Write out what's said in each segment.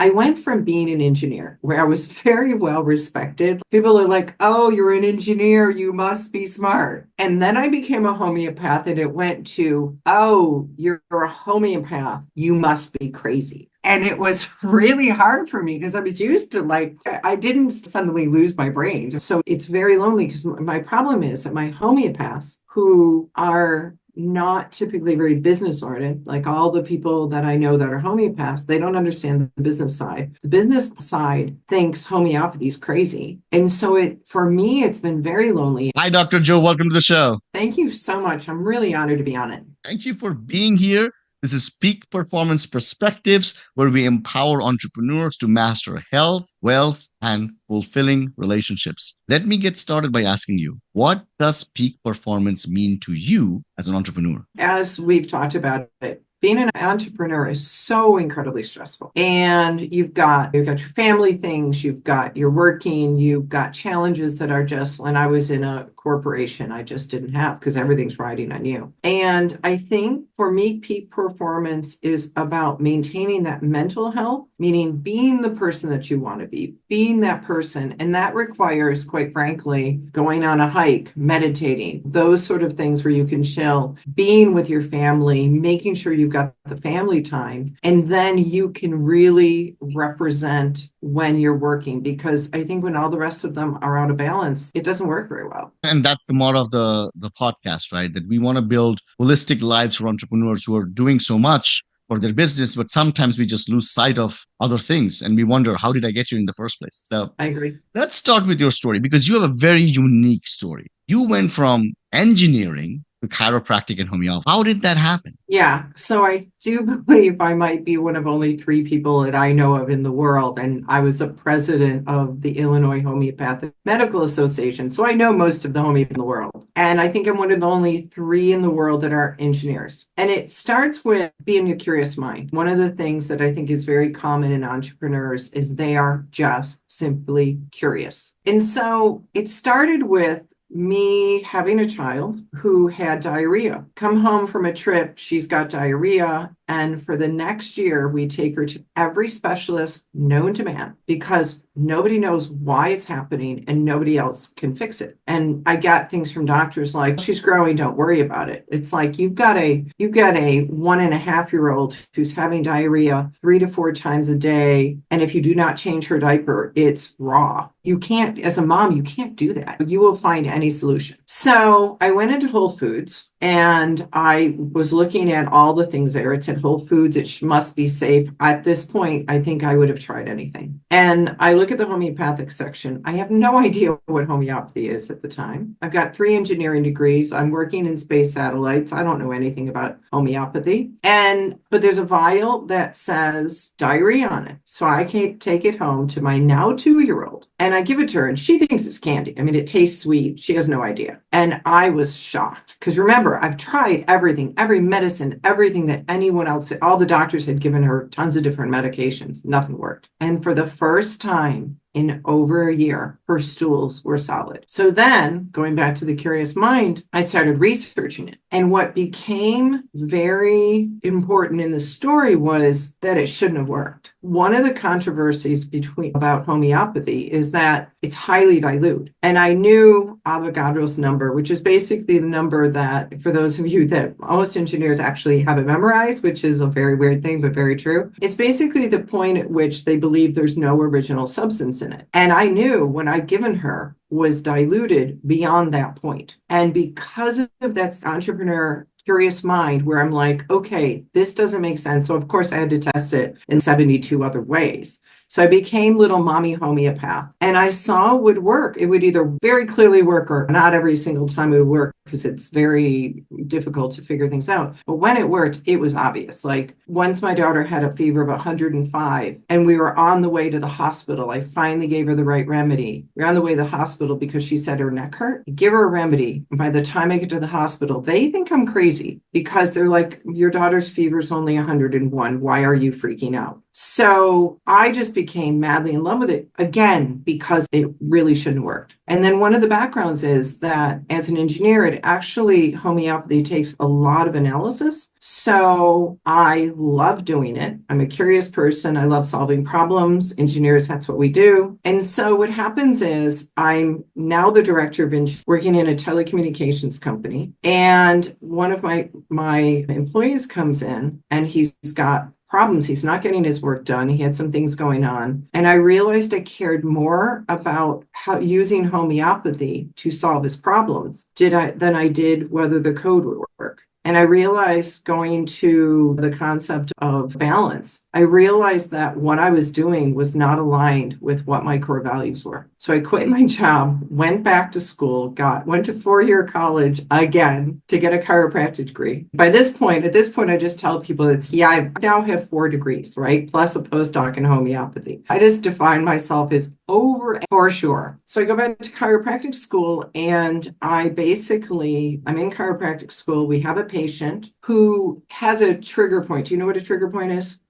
I went from being an engineer where I was very well respected. People are like, oh, you're an engineer, you must be smart. And then I became a homeopath and it went to, oh, you're a homeopath, you must be crazy. And it was really hard for me because I was used to I didn't suddenly lose my brain. So it's very lonely because my problem is that my homeopaths who are not typically very business oriented, like all the people that I know that are homeopaths, they don't understand the business side. The business side thinks homeopathy is crazy. And so for me, it's been very lonely. Hi, Dr. Joe. Welcome to the show. Thank you so much. I'm really honored to be on it. Thank you for being here. This is Peak Performance Perspectives, where we empower entrepreneurs to master health, wealth, and fulfilling relationships. Let me get started by asking you, what does peak performance mean to you as an entrepreneur? As we've talked about it, being an entrepreneur is so incredibly stressful. And you've got your family things, you're working, you've got challenges that are just, and I was in a corporation I just didn't have because everything's riding on you. And I think for me, peak performance is about maintaining that mental health, meaning being the person that you want to be, being that person. And that requires, quite frankly, going on a hike, meditating, those sort of things where you can chill, being with your family, making sure you've got the family time, and then you can really represent when you're working. Because I think when all the rest of them are out of balance, it doesn't work very well. And that's the motto of the podcast, right? That we want to build holistic lives for entrepreneurs who are doing so much for their business, but sometimes we just lose sight of other things and we wonder, how did I get here in the first place? So I agree. let's start with your story because you have a very unique story. You went from engineering to chiropractic and homeopathy. How did that happen? Yeah, so I do believe I might be one of only three people that I know of in the world. And I was a president of the Illinois Homeopathic Medical Association. So I know most of the homeopaths in the world. And I think I'm one of the only three in the world that are engineers. And it starts with being a curious mind. One of the things that I think is very common in entrepreneurs is they are just simply curious. And so it started with me having a child who had diarrhea. Come home from a trip, she's got diarrhea. And for the next year, we take her to every specialist known to man because nobody knows why it's happening and nobody else can fix it. And I got things from doctors like, she's growing, don't worry about it. It's like you've got a 1.5-year-old who's having diarrhea 3 to 4 times a day. And if you do not change her diaper, it's raw. You can't, as a mom, you can't do that. You will find any solution. So I went into Whole Foods and I was looking at all the things there. It said Whole Foods, it must be safe. At this point, I think I would have tried anything. And I look at the homeopathic section. I have no idea what homeopathy is at the time. I've got 3 engineering degrees. I'm working in space satellites. I don't know anything about homeopathy. But there's a vial that says diarrhea on it. So I can take it home to my now 2-year-old and I give it to her and she thinks it's candy. I mean, it tastes sweet. She has no idea. And I was shocked because remember, I've tried everything, every medicine, everything that anyone else, all the doctors had given her tons of different medications. Nothing worked. And for the first time in over a year, her stools were solid. So then, going back to the curious mind, I started researching it. And what became very important in the story was that it shouldn't have worked. One of the controversies about homeopathy is that it's highly dilute. And I knew Avogadro's number, which is basically the number that, for those of you that most engineers actually have it memorized, which is a very weird thing, but very true. It's basically the point at which they believe there's no original substance in it. And I knew when I'd given her was diluted beyond that point. And because of that entrepreneur curious mind where I'm like, okay, this doesn't make sense. So of course I had to test it in 72 other ways. So I became little mommy homeopath and I saw it would work. It would either very clearly work or not every single time it would work because it's very difficult to figure things out. But when it worked, it was obvious. Like once my daughter had a fever of 105 and we were on the way to the hospital, I finally gave her the right remedy. We're on the way to the hospital because she said her neck hurt. I give her a remedy. And by the time I get to the hospital, they think I'm crazy because they're like, your daughter's fever is only 101. Why are you freaking out? So I just became madly in love with it again because it really shouldn't work. And then one of the backgrounds is that as an engineer, it actually, homeopathy takes a lot of analysis. So I love doing it. I'm a curious person. I love solving problems. Engineers, that's what we do. And so what happens is I'm now the director of engineering working in a telecommunications company. And one of my employees comes in and he's got problems. He's not getting his work done. He had some things going on. And I realized I cared more about how using homeopathy to solve his problems than I did whether the code would work. And I realized going to the concept of balance, I realized that what I was doing was not aligned with what my core values were. So I quit my job, went back to school, went to 4-year college again to get a chiropractic degree. At this point, I just tell people I now have 4 degrees, right? Plus a postdoc in homeopathy. I just define myself as over for sure. So I go back to chiropractic school and I'm in chiropractic school. We have a patient who has a trigger point. Do you know what a trigger point is?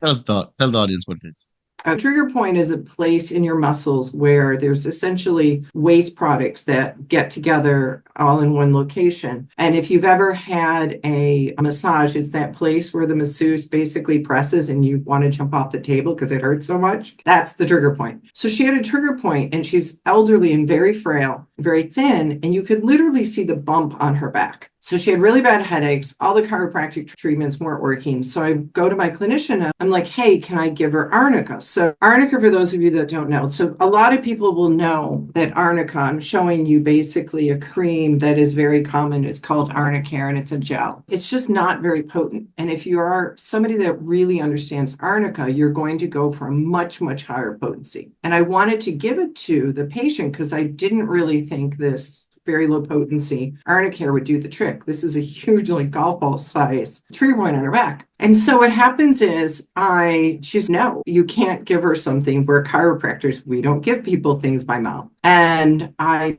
Tell the audience what it is. A trigger point is a place in your muscles where there's essentially waste products that get together all in one location. And if you've ever had a massage, it's that place where the masseuse basically presses and you want to jump off the table because it hurts so much. That's the trigger point. So she had a trigger point and she's elderly and very frail, very thin, and you could literally see the bump on her back. So she had really bad headaches. All the chiropractic treatments weren't working. So I go to my clinician and I'm like, hey, can I give her arnica? So arnica, for those of you that don't know, so a lot of people will know that arnica, I'm showing you basically a cream that is very common. It's called Arnicare and it's a gel. It's just not very potent. And if you are somebody that really understands arnica, you're going to go for a much, much higher potency. And I wanted to give it to the patient because I didn't really think this very low potency Arnicare would do the trick. This is a huge, like golf ball size trigger point on her back. And so what happens is she's no, you can't give her something. We're chiropractors. We don't give people things by mouth. And I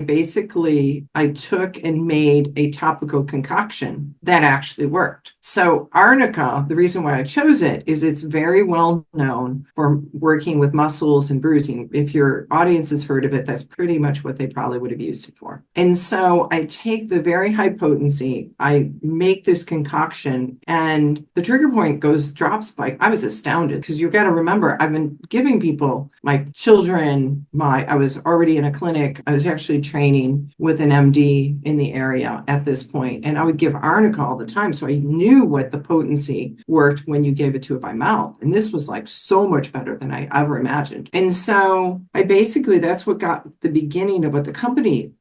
took and made a topical concoction that actually worked. So arnica, the reason why I chose it is it's very well known for working with muscles and bruising. If your audience has heard of it, that's pretty much what they probably would have used it for. And so I take the very high potency, I make this concoction, and the trigger point drops by. I was astounded because you've got to remember, I've been giving people, my children, I was already in a clinic. I was actually training with an MD in the area at this point, and I would give arnica all the time. So I knew what the potency worked when you gave it to it by mouth. And this was like so much better than I ever imagined. And so that's what got the beginning of what the company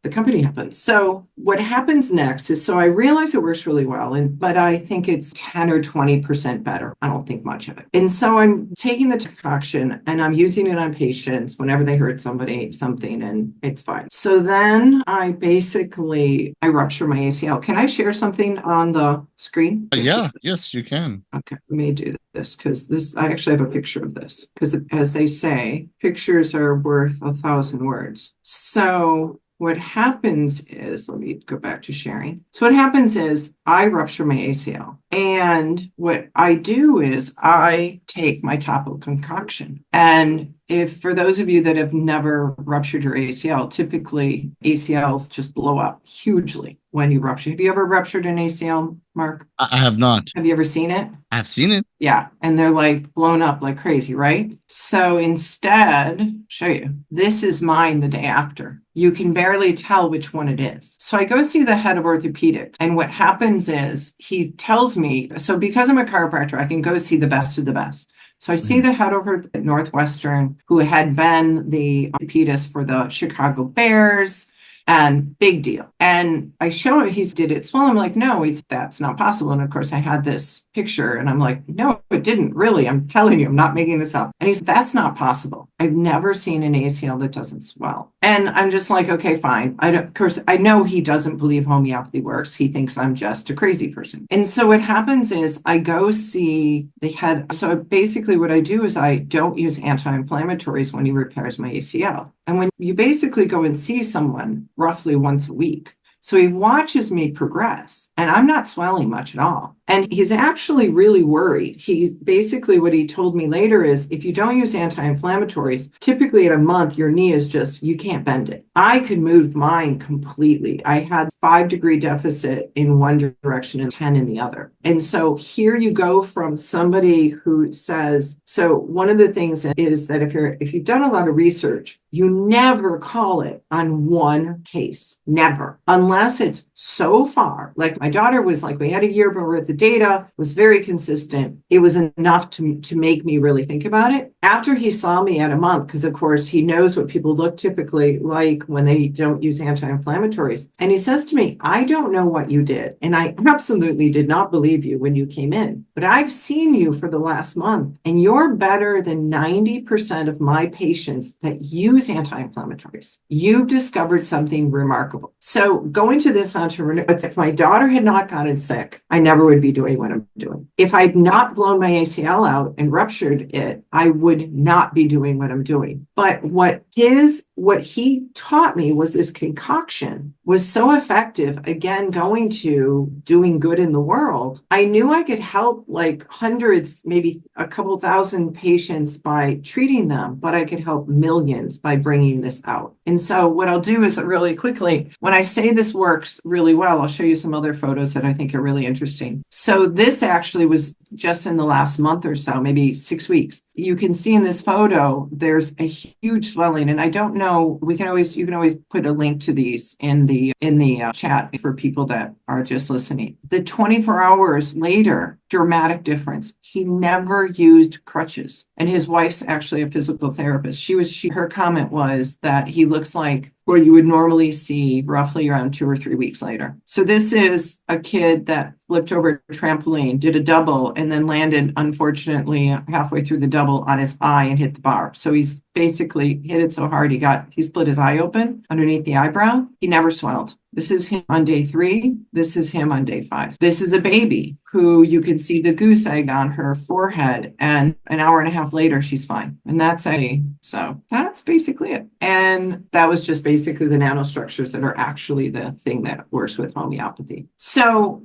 happens. So what happens next is, so I realize it works really well, but I think it's 10 or 20% better. I don't think much of it. And so I'm taking the concoction and I'm using it on patients whenever they hurt something, and it's fine. So then I rupture my ACL. Can I share something on the screen? Yes, you can. Okay, let me do this because I actually have a picture of this because, as they say, pictures are worth 1,000 words. So what happens is, let me go back to sharing. So what happens is I rupture my ACL. And what I do is I take my topical concoction. And for those of you that have never ruptured your ACL, typically ACLs just blow up hugely when you rupture. Have you ever ruptured an ACL, Mark? I have not. Have you ever seen it? I've seen it. Yeah. And they're like blown up like crazy, right? So instead, I'll show you. This is mine the day after. You can barely tell which one it is. So I go see the head of orthopedics. And what happens is he tells me, so because I'm a chiropractor, I can go see the best of the best. So I see the head over at Northwestern, who had been the orthopedist for the Chicago Bears, and big deal. And I show him, he did it swell. I'm like, no, that's not possible. And of course I had this picture and I'm like, no, it didn't really. I'm telling you, I'm not making this up. And he's, that's not possible. I've never seen an ACL that doesn't swell. And I'm just like, okay, fine. Of course, I know he doesn't believe homeopathy works. He thinks I'm just a crazy person. And so what happens is I go see the head. So basically what I do is I don't use anti-inflammatories when he repairs my ACL. And when you basically go and see someone roughly once a week, so he watches me progress and I'm not swelling much at all. And he's actually really worried. He's basically what he told me later is if you don't use anti-inflammatories, typically at a month, your knee is just, you can't bend it. I could move mine completely. I had 5-degree deficit in one direction and 10 in the other. And so here you go from somebody who says, so one of the things is that if you've done a lot of research, you never call it on one case, never, unless it's so far. Like my daughter was like, we had a year worth of data, was very consistent. It was enough to make me really think about it. After he saw me at a month, because of course he knows what people look typically like when they don't use anti-inflammatories. And he says to me, I don't know what you did. And I absolutely did not believe you when you came in, but I've seen you for the last month and you're better than 90% of my patients that use anti-inflammatories. You've discovered something remarkable. So going to this entrepreneur, if my daughter had not gotten sick, I never would be doing what I'm doing. If I'd not blown my ACL out and ruptured it, I would not be doing what I'm doing. But what he taught me was this concoction was so effective, again, going to doing good in the world. I knew I could help like hundreds, maybe a couple thousand patients by treating them, but I could help millions by bringing this out. And so what I'll do is really quickly, when I say this works really well, I'll show you some other photos that I think are really interesting. So this actually was just in the last month or so, maybe 6 weeks. You can see in this photo, there's a huge swelling. And I don't know, you can always put a link to these in the chat for people that are just listening. The 24 hours later, dramatic difference. He never used crutches. And his wife's actually a physical therapist. Her comment was that he looks like what you would normally see roughly around 2 or 3 weeks later. So this is a kid that flipped over a trampoline, did a double, and then landed, unfortunately, halfway through the double on his eye and hit the bar. So he's basically hit it so hard he split his eye open underneath the eyebrow. He never swelled. This is him on day 3. This is him on day 5. This is a baby who you can see the goose egg on her forehead, and an hour and a half later, she's fine. And that's so that's basically it. And that was just basically the nanostructures that are actually the thing that works with homeopathy. So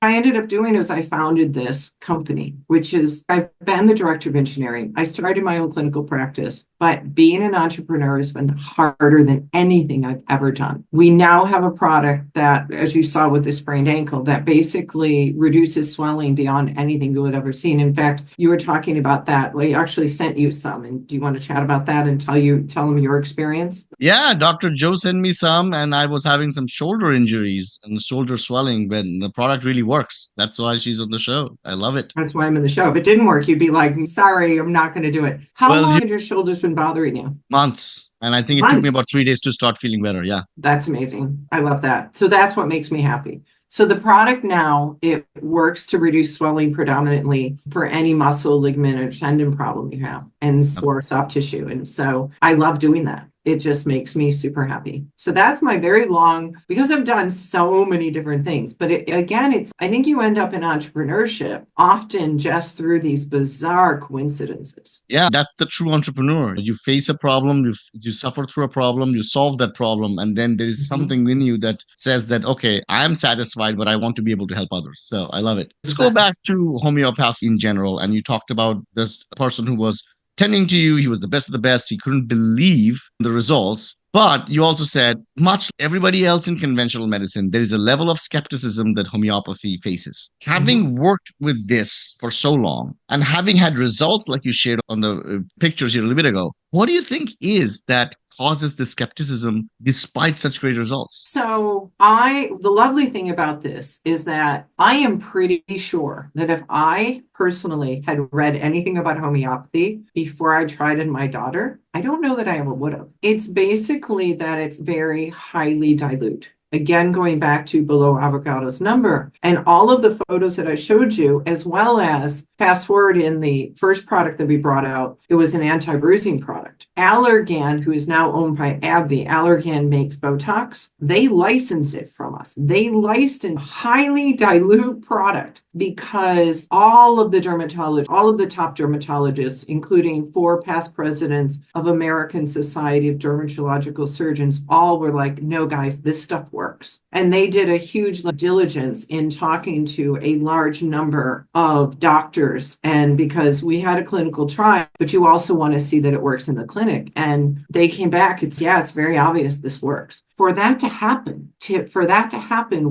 I ended up doing is I founded this company, which is I've been the director of engineering. I started my own clinical practice, but being an entrepreneur has been harder than anything I've ever done. We now have a product that, as you saw with the sprained ankle, that basically reduces swelling beyond anything you would ever seen. In fact, you were talking about that. We actually sent you some. And do you want to chat about that and tell them your experience? Yeah, Dr. Joe sent me some, and I was having some shoulder injuries and shoulder swelling when the product really works. That's why she's on the show. I love it. That's why I'm in the show. If it didn't work, you'd be like, sorry, I'm not going to do it. How long had your shoulders been bothering you? Months. And I think it took me about 3 days to start feeling better. Yeah. That's amazing. I love that. So that's what makes me happy. So the product now, it works to reduce swelling predominantly for any muscle, ligament, or tendon problem you have, and for soft tissue. And so I love doing that. It just makes me super happy. So that's my very long, because I've done so many different things. But I think you end up in entrepreneurship often just through these bizarre coincidences. Yeah, that's the true entrepreneur. You face a problem, you suffer through a problem, you solve that problem, and then there is something in you that says that, okay, I'm satisfied, but I want to be able to help others. So I love it. Let's go back to homeopathy in general. And you talked about this person who was tending to you. He was the best of the best. He couldn't believe the results. But you also said, much like everybody else in conventional medicine, there is a level of skepticism that homeopathy faces. Having worked with this for so long and having had results like you shared on the pictures here a little bit ago, what do you think is that causes the skepticism despite such great results? So the lovely thing about this is that I am pretty sure that if I personally had read anything about homeopathy before I tried in my daughter, I don't know that I ever would have. It's basically that it's very highly dilute. Again, going back to below avocado's number, and all of the photos that I showed you, as well as fast forward in the first product that we brought out, it was an anti-bruising product. product. Allergan, who is now owned by AbbVie, Allergan makes Botox. They license it from us. They license highly dilute product because all of the dermatologists, all of the top dermatologists, including 4 past presidents of American Society of Dermatological Surgeons, all were like, no, guys, this stuff works. And they did a huge diligence in talking to a large number of doctors. And because we had a clinical trial, but you also want to see that it works in the clinic. And they came back, it's very obvious this works. For that to happen,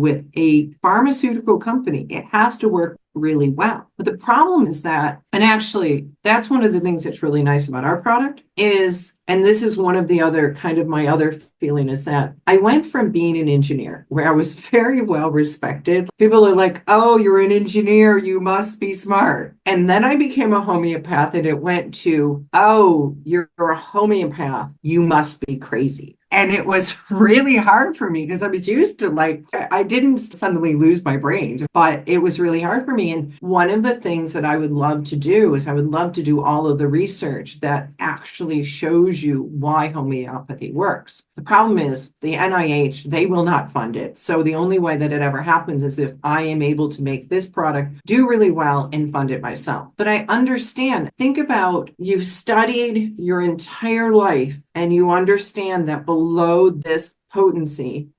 with a pharmaceutical company, it has to work really well. But the problem is that, and actually, that's one of the things that's really nice about our product is, and this is one of the other kind of my other feeling is that I went from being an engineer where I was very well respected. People are like, oh, you're an engineer, you must be smart. And then I became a homeopath and it went to, oh, you're a homeopath, you must be crazy. And it was really hard for me because I was used to I didn't suddenly lose my brain, but it was really hard for me. And one of the things that I would love to do is I would love to do all of the research that actually shows you why homeopathy works. The problem is the NIH, they will not fund it. So the only way that it ever happens is if I am able to make this product do really well and fund it myself. But I understand, think about you've studied your entire life and you understand that below this potency,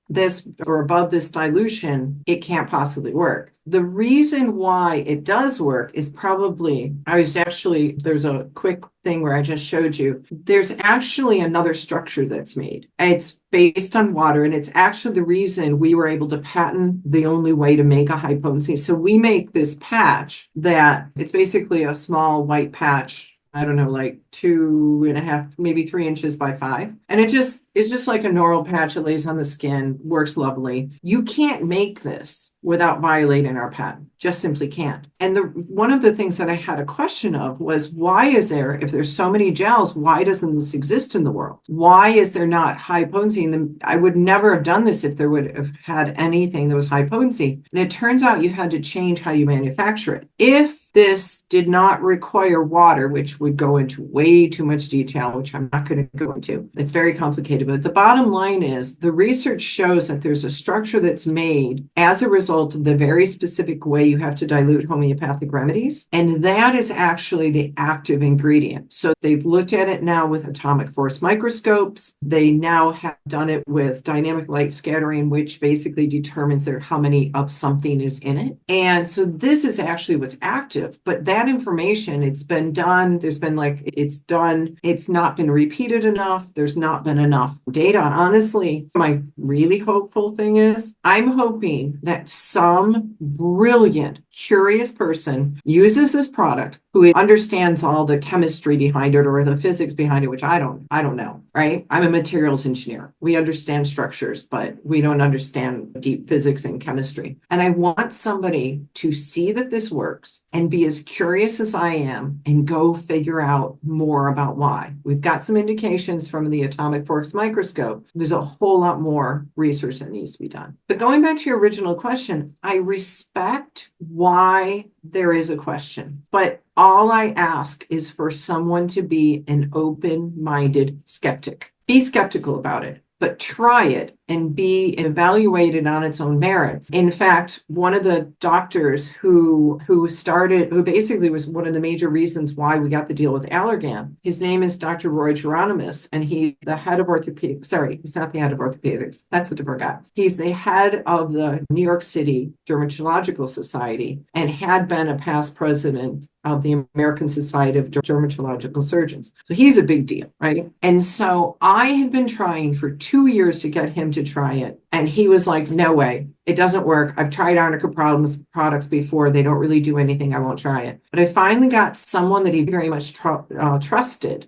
this or above this dilution, it can't possibly work. The reason why it does work is probably, there's a quick thing where I just showed you, there's actually another structure that's made. It's based on water, and it's actually the reason we were able to patent the only way to make a high potency. So we make this patch that it's basically a small white patch, I don't know, like 2.5, maybe 3 inches by 5. And it's just like a normal patch. It lays on the skin, works lovely. You can't make this without violating our patent. Just simply can't. And one of the things that I had a question of was, why is there, if there's so many gels, why doesn't this exist in the world? Why is there not high potency? And I would never have done this if there would have had anything that was high potency. And it turns out you had to change how you manufacture it. If this did not require water, which would go into way too much detail, which I'm not going to go into. It's very complicated, but the bottom line is the research shows that there's a structure that's made as a result of the very specific way you have to dilute homeopathic remedies. And that is actually the active ingredient. So they've looked at it now with atomic force microscopes. They now have done it with dynamic light scattering, which basically determines how many of something is in it. And so this is actually what's active. But that information, it's been done. It's not been repeated enough. There's not been enough data. Honestly, my really hopeful thing is I'm hoping that some brilliant, curious person uses this product who understands all the chemistry behind it or the physics behind it, which I don't know, right? I'm a materials engineer. We understand structures, but we don't understand deep physics and chemistry. And I want somebody to see that this works and be as curious as I am and go figure out more about why. We've got some indications from the atomic force microscope. There's a whole lot more research that needs to be done. But going back to your original question, I respect why there is a question, but all I ask is for someone to be an open-minded skeptic. Be skeptical about it, but try it and be evaluated on its own merits. In fact, one of the doctors who basically was one of the major reasons why we got the deal with Allergan, his name is Dr. Roy Geronimus, and he's the head of orthopedics. Sorry, he's not the head of orthopedics. That's a different guy. He's the head of the New York City Dermatological Society and had been a past president of the American Society of Dermatological Surgeons. So he's a big deal, right? And so I had been trying for 2 years to get him to try it. And he was like, no way, it doesn't work. I've tried arnica products before. They don't really do anything. I won't try it. But I finally got someone that he very much trusted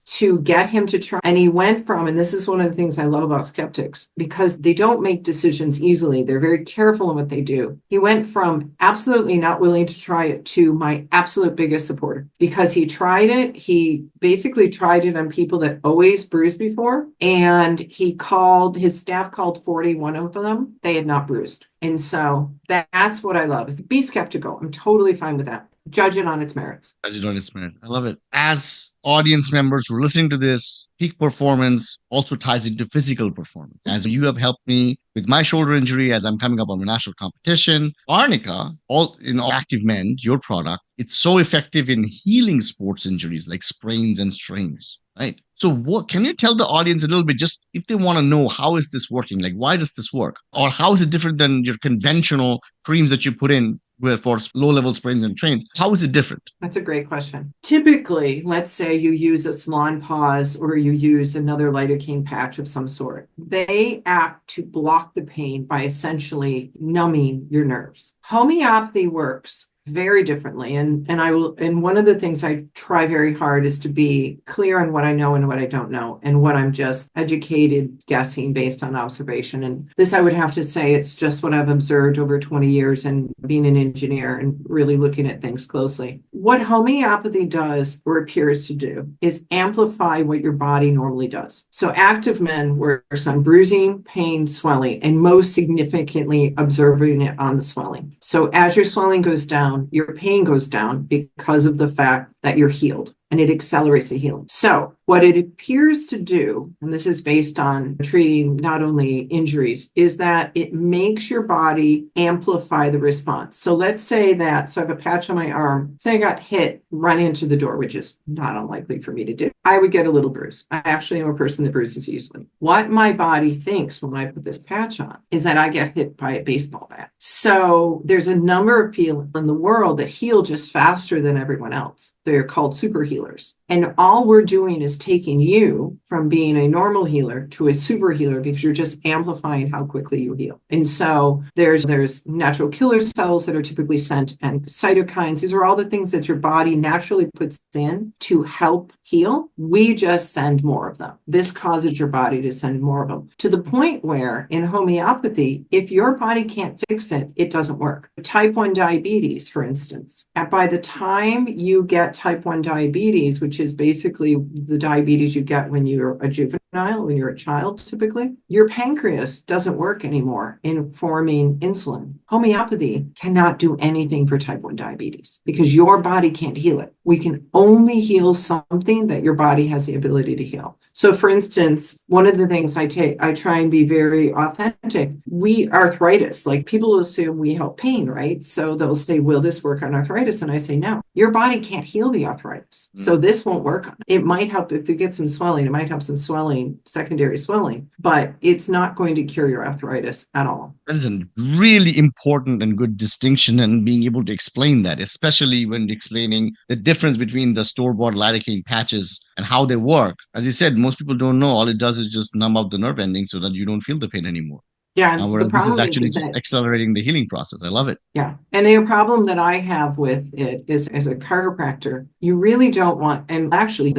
to get him to try. And he went from, and this is one of the things I love about skeptics, because they don't make decisions easily. They're very careful in what they do. He went from absolutely not willing to try it to my absolute biggest supporter because he tried it. He basically tried it on people that always bruised before. And his staff called 41 of them. They had not bruised. And so that's what I love is be skeptical. I'm totally fine with that. Judge it on its merits. Judge it on its merit. I love it. As audience members who are listening to this, peak performance also ties into physical performance. As you have helped me with my shoulder injury as I'm coming up on a national competition, Arnica, all in Active Mend, your product, it's so effective in healing sports injuries like sprains and strains. Right. So what can you tell the audience a little bit, just if they want to know how is this working? Like, why does this work? Or how is it different than your conventional creams that you put in for low-level sprains and trains? How is it different? That's a great question. Typically, let's say you use a salon pause or you use another lidocaine patch of some sort. They act to block the pain by essentially numbing your nerves. Homeopathy works very differently. And one of the things I try very hard is to be clear on what I know and what I don't know, and what I'm just educated guessing based on observation. And this, I would have to say, it's just what I've observed over 20 years and being an engineer and really looking at things closely. What homeopathy does, or appears to do, is amplify what your body normally does. So Active Men works on bruising, pain, swelling, and most significantly observing it on the swelling. So as your swelling goes down, your pain goes down because of the fact that you're healed, and it accelerates the healing. So what it appears to do, and this is based on treating not only injuries, is that it makes your body amplify the response. So let's say that, so I have a patch on my arm, say I got hit, run into the door, which is not unlikely for me to do. I would get a little bruise. I actually am a person that bruises easily. What my body thinks when I put this patch on is that I get hit by a baseball bat. So there's a number of people in the world that heal just faster than everyone else. They're called super healers. And all we're doing is taking you from being a normal healer to a super healer, because you're just amplifying how quickly you heal. And so there's natural killer cells that are typically sent, and cytokines. These are all the things that your body naturally puts in to help heal. We just send more of them. This causes your body to send more of them, to the point where in homeopathy, if your body can't fix it, it doesn't work. Type 1 diabetes, for instance, by the time you get type 1 diabetes, which is basically the diabetes you get when you're a juvenile, when you're a child, typically, your pancreas doesn't work anymore in forming insulin. Homeopathy cannot do anything for type 1 diabetes because your body can't heal it. We can only heal something that your body has the ability to heal. So for instance, one of the things I try and be very authentic. Arthritis, like people assume we help pain, right? So they'll say, will this work on arthritis? And I say, no, your body can't heal the arthritis. So this won't work on it. It might help if you get some swelling. It might have some swelling, secondary swelling, but it's not going to cure your arthritis at all. That is a really important and good distinction, and being able to explain that, especially when explaining the difference between the store-bought lidocaine patches and how they work. As you said, most people don't know. All it does is just numb out the nerve ending so that you don't feel the pain anymore. Yeah, Whereas the this is problem actually is just that, accelerating the healing process. I love it. yeah. And the problem that I have with it is, as a chiropractor, you really don't want, and actually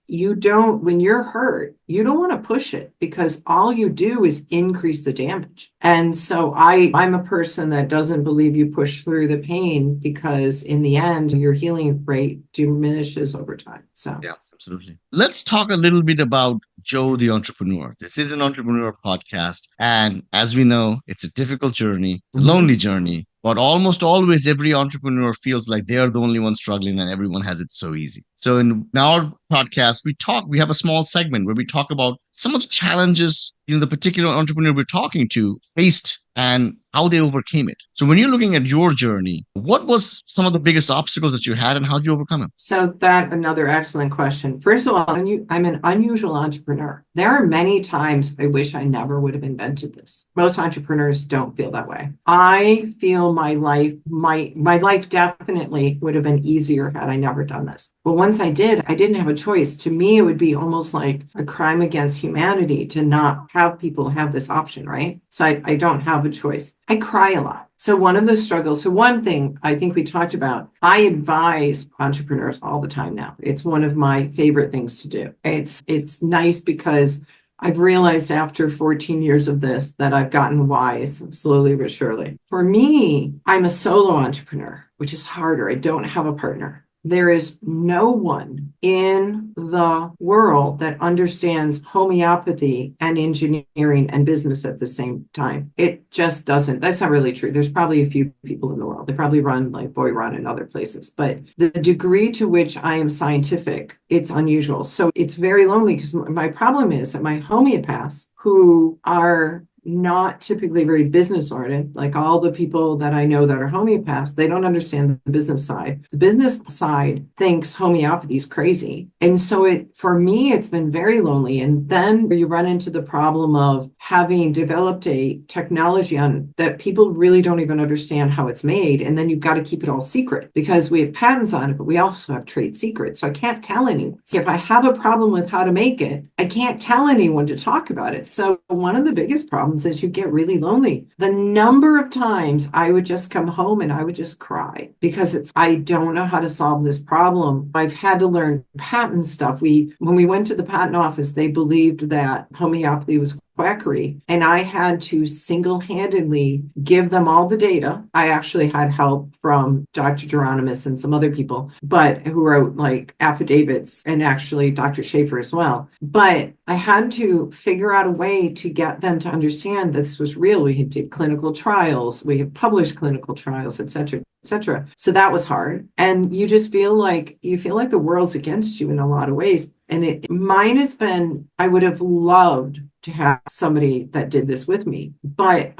you don't, when you're hurt, you don't want to push it, because all you do is increase the damage. And so I'm a person that doesn't believe you push through the pain, because in the end, your healing rate diminishes over time. So yeah, absolutely. Let's talk a little bit about Joe the entrepreneur. This is an entrepreneur podcast. And as we know, it's a difficult journey, it's a lonely journey. But almost always every entrepreneur feels like they are the only one struggling and everyone has it so easy. So in our podcast, we have a small segment where we talk about some of the challenges, the particular entrepreneur we're talking to faced and how they overcame it. So when you're looking at your journey, what was some of the biggest obstacles that you had and how did you overcome them? So another excellent question. First of all, I'm an unusual entrepreneur. There are many times I wish I never would have invented this. Most entrepreneurs don't feel that way. I feel my life definitely would have been easier had I never done this. But once I didn't have a choice. To me, it would be almost like a crime against humanity to not have people have this option, right? So I don't have a choice. I cry a lot. So one of the struggles, so one thing I think we talked about, I advise entrepreneurs all the time now. It's one of my favorite things to do. It's nice because I've realized after 14 years of this that I've gotten wise slowly but surely. For me, I'm a solo entrepreneur, which is harder. I don't have a partner. there is no one in the world that understands homeopathy and engineering and business at the same time. It just doesn't. That's not really true. There's probably a few people in the world. They probably run like Boy Run and other places, but the degree to which I am scientific, it's unusual. So it's very lonely because my problem is that my homeopaths who are not typically very business oriented. Like all the people that I know that are homeopaths, they don't understand the business side. The business side thinks homeopathy is crazy. And so for me, it's been very lonely. And then you run into the problem of having developed a technology on that people really don't even understand how it's made. And then you've got to keep it all secret because we have patents on it, but we also have trade secrets. So I can't tell anyone. So if I have a problem with how to make it, I can't tell anyone to talk about it. So one of the biggest problems is you get really lonely. The number of times I would just come home and I would just cry because I don't know how to solve this problem. I've had to learn patent stuff. When we went to the patent office, they believed that homeopathy was quackery. And I had to single-handedly give them all the data. I actually had help from Dr. Geronimus and some other people, but who wrote like affidavits and actually Dr. Schaefer as well. But I had to figure out a way to get them to understand that this was real. We did clinical trials, we have published clinical trials, et cetera, et cetera. So that was hard. And you just feel like the world's against you in a lot of ways. And mine has been, I would have loved to have somebody that did this with me, but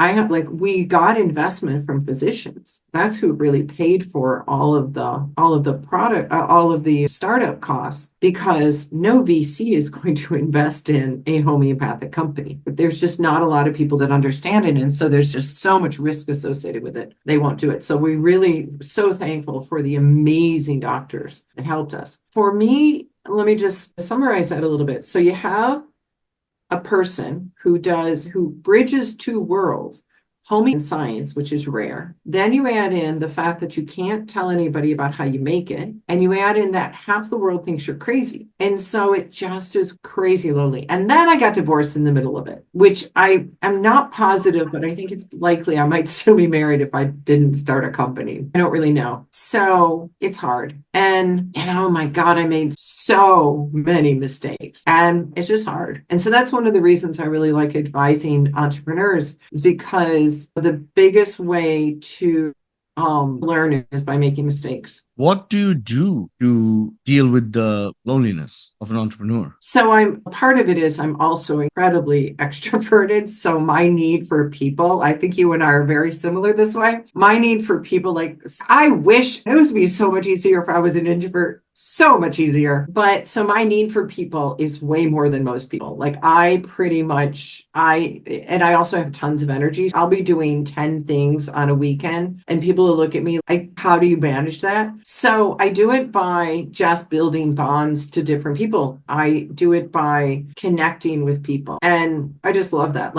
we got investment from physicians. That's who really paid for all of the product, all of the startup costs, because no VC is going to invest in a homeopathic company. But there's just not a lot of people that understand it. And so there's just so much risk associated with it. They won't do it. So we really so thankful for the amazing doctors that helped us. For me, let me just summarize that a little bit. So you have a person who bridges two worlds, homey and science, which is rare. Then you add in the fact that you can't tell anybody about how you make it. And you add in that half the world thinks you're crazy. And so it just is crazy lonely. And then I got divorced in the middle of it, which I am not positive, but I think it's likely I might still be married if I didn't start a company. I don't really know. So it's hard. And oh my God, I made so many mistakes and it's just hard. And so that's one of the reasons I really like advising entrepreneurs, is because the biggest way to learn is by making mistakes. What do you do to deal with the loneliness of an entrepreneur? So part of it is I'm also incredibly extroverted. So my need for people, I think you and I are very similar this way. My need for people, like, I wish it would be so much easier if I was an introvert. So much easier. But so my need for people is way more than most people. Like I also have tons of energy. I'll be doing 10 things on a weekend and people will look at me like, how do you manage that? So I do it by just building bonds to different people. I do it by connecting with people. And I just love that.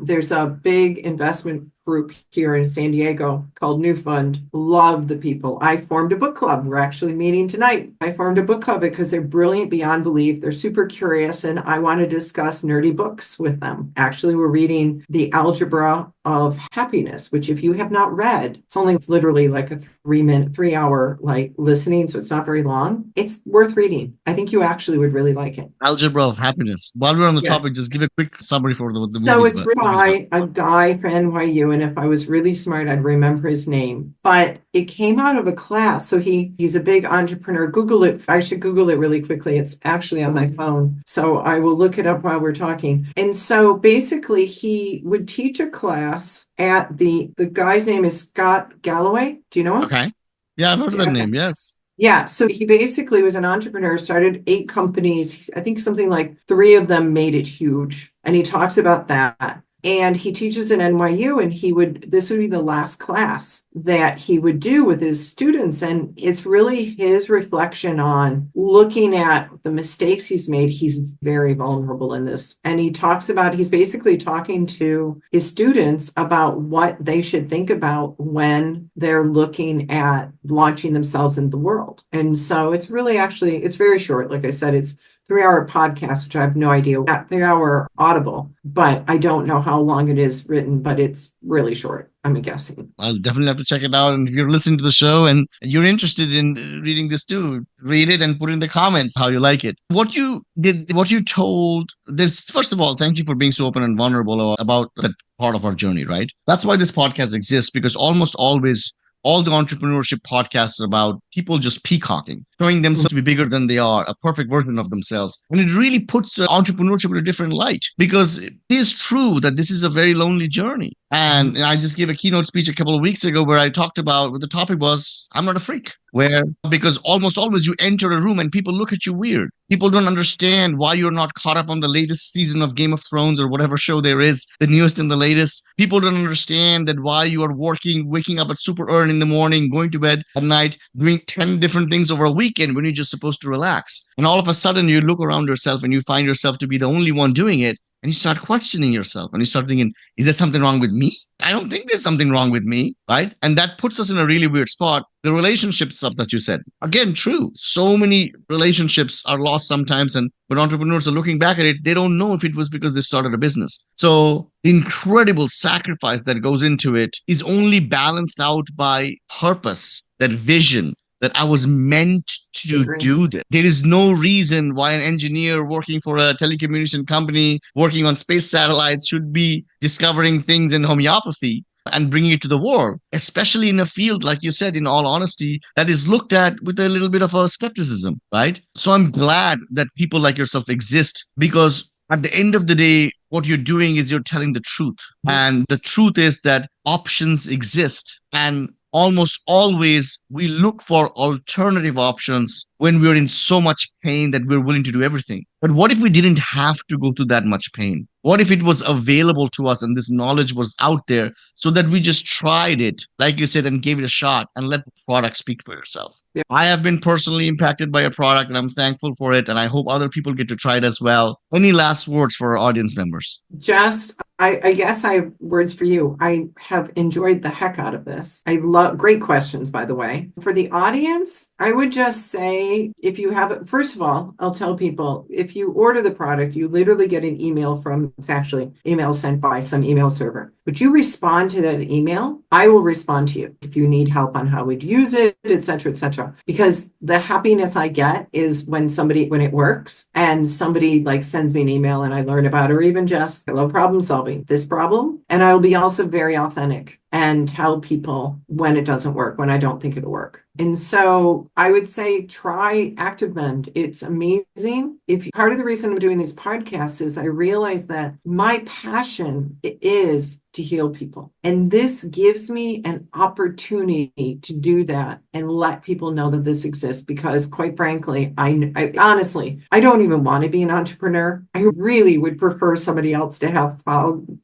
There's a big investment group here in San Diego called New Fund. Love the people. I formed a book club. We're actually meeting tonight. I formed a book club because they're brilliant beyond belief. They're super curious and I want to discuss nerdy books with them. Actually, we're reading The Algebra of Happiness, which if you have not read, it's literally like a 3-hour listening. So it's not very long. It's worth reading. I think you actually would really like it. Algebra of Happiness. While we're on the topic, just give a quick summary for the So movies. it's written by a guy from NYU, and if I was really smart, I'd remember his name. But it came out of a class. So he's a big entrepreneur. Google it. I should Google it really quickly. It's actually on my phone. So I will look it up while we're talking. And so basically he would teach a class at the guy's name is Scott Galloway. Do you know him? Okay. Yeah, I've heard of that name. Yes. Yeah, so he basically was an entrepreneur, started 8 companies. I think something like 3 of them made it huge. And he talks about that. And he teaches at NYU, and this would be the last class that he would do with his students. And it's really his reflection on looking at the mistakes he's made. He's very vulnerable in this. And he's basically talking to his students about what they should think about when they're looking at launching themselves in the world. And so it's very short. Like I said, it's 3-hour podcast, which I have no idea, not 3-hour Audible, but I don't know how long it is written, but it's really short. I'm guessing. I'll definitely have to check it out. And if you're listening to the show and you're interested in reading this too, read it and put in the comments how you like it. What you did, what you told, this, first of all, thank you for being so open and vulnerable about that part of our journey, right? That's why this podcast exists, because almost always all the entrepreneurship podcasts are about people just peacocking, showing themselves to be bigger than they are, a perfect version of themselves. And it really puts entrepreneurship in a different light, because it is true that this is a very lonely journey. And I just gave a keynote speech a couple of weeks ago where I talked about what the topic was, I'm not a freak. Where, because almost always you enter a room and people look at you weird. People don't understand why you're not caught up on the latest season of Game of Thrones or whatever show there is, the newest and the latest. People don't understand that why you are working, waking up at super early in the morning, going to bed at night, doing 10 different things over a weekend when you're just supposed to relax. And all of a sudden you look around yourself and you find yourself to be the only one doing it. And you start questioning yourself and you start thinking, is there something wrong with me? I don't think there's something wrong with me, right? And that puts us in a really weird spot. The relationship stuff that you said, again, true. So many relationships are lost sometimes. And when entrepreneurs are looking back at it, they don't know if it was because they started a business. So the incredible sacrifice that goes into it is only balanced out by purpose, that vision, that I was meant to do this. There is no reason why an engineer working for a telecommunication company, working on space satellites, should be discovering things in homeopathy and bringing it to the world, especially in a field, like you said, in all honesty, that is looked at with a little bit of a skepticism, right? So I'm glad that people like yourself exist, because at the end of the day, what you're doing is you're telling the truth. And the truth is that options exist. And almost always we look for alternative options when we're in so much pain that we're willing to do everything. But what if we didn't have to go through that much pain? What if it was available to us and this knowledge was out there so that we just tried it, like you said, and gave it a shot and let the product speak for itself? Yeah. I have been personally impacted by a product and I'm thankful for it. And I hope other people get to try it as well. Any last words for our audience members? Just, I guess I have words for you. I have enjoyed the heck out of this. I love great questions, by the way. For the audience, I would just say, if you have it, first of all, I'll tell people, if you order the product, you literally get an email from, it's actually email sent by some email server. But you respond to that email, I will respond to you if you need help on how we'd use it, et cetera, et cetera. Because the happiness I get is when it works and somebody like sends me an email and I learn about it, or even just, hello, problem solving this problem. And I will be also very authentic and tell people when it doesn't work, when I don't think it'll work. And so I would say try ActiveMend. It's amazing. Part of the reason I'm doing these podcasts is I realize that my passion is to heal people. And this gives me an opportunity to do that and let people know that this exists, because quite frankly, I honestly, I don't even want to be an entrepreneur. I really would prefer somebody else to have found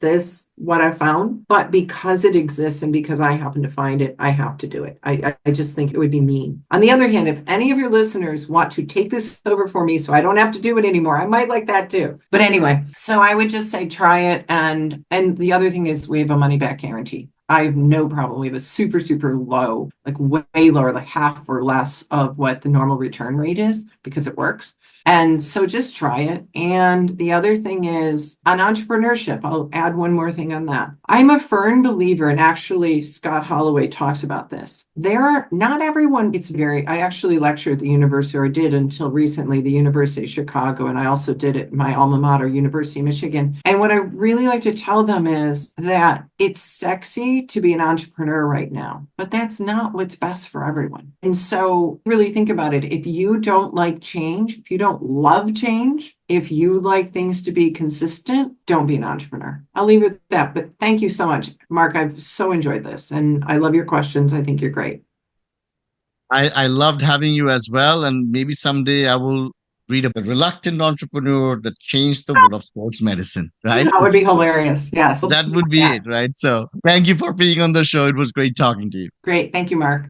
what I found, but because it exists and because I happen to find it, I have to do it. I just think it would be mean. On the other hand, if any of your listeners want to take this over for me so I don't have to do it anymore, I might like that too. But anyway, so I would just say try it. And the other thing is we have a money back guarantee. I have no problem. We have a super, super low, like way lower, like half or less of what the normal return rate is, because it works. And so just try it. And the other thing is on entrepreneurship, I'll add one more thing on that. I'm a firm believer, and actually Scott Holloway talks about this. Not everyone, I actually lectured at the university, or I did until recently, the University of Chicago. And I also did it at my alma mater, University of Michigan. And what I really like to tell them is that it's sexy to be an entrepreneur right now, but that's not what's best for everyone. And so really think about it. If you don't like change, if you don't love change, if you like things to be consistent, don't be an entrepreneur. I'll leave it at that. But thank you so much, Mark. I've so enjoyed this and I love your questions. I think you're great. I loved having you as well. And maybe someday I will read a reluctant entrepreneur that changed the world of sports medicine, right? That would be hilarious. Yes. That would be it, right? So thank you for being on the show. It was great talking to you. Great. Thank you, Mark.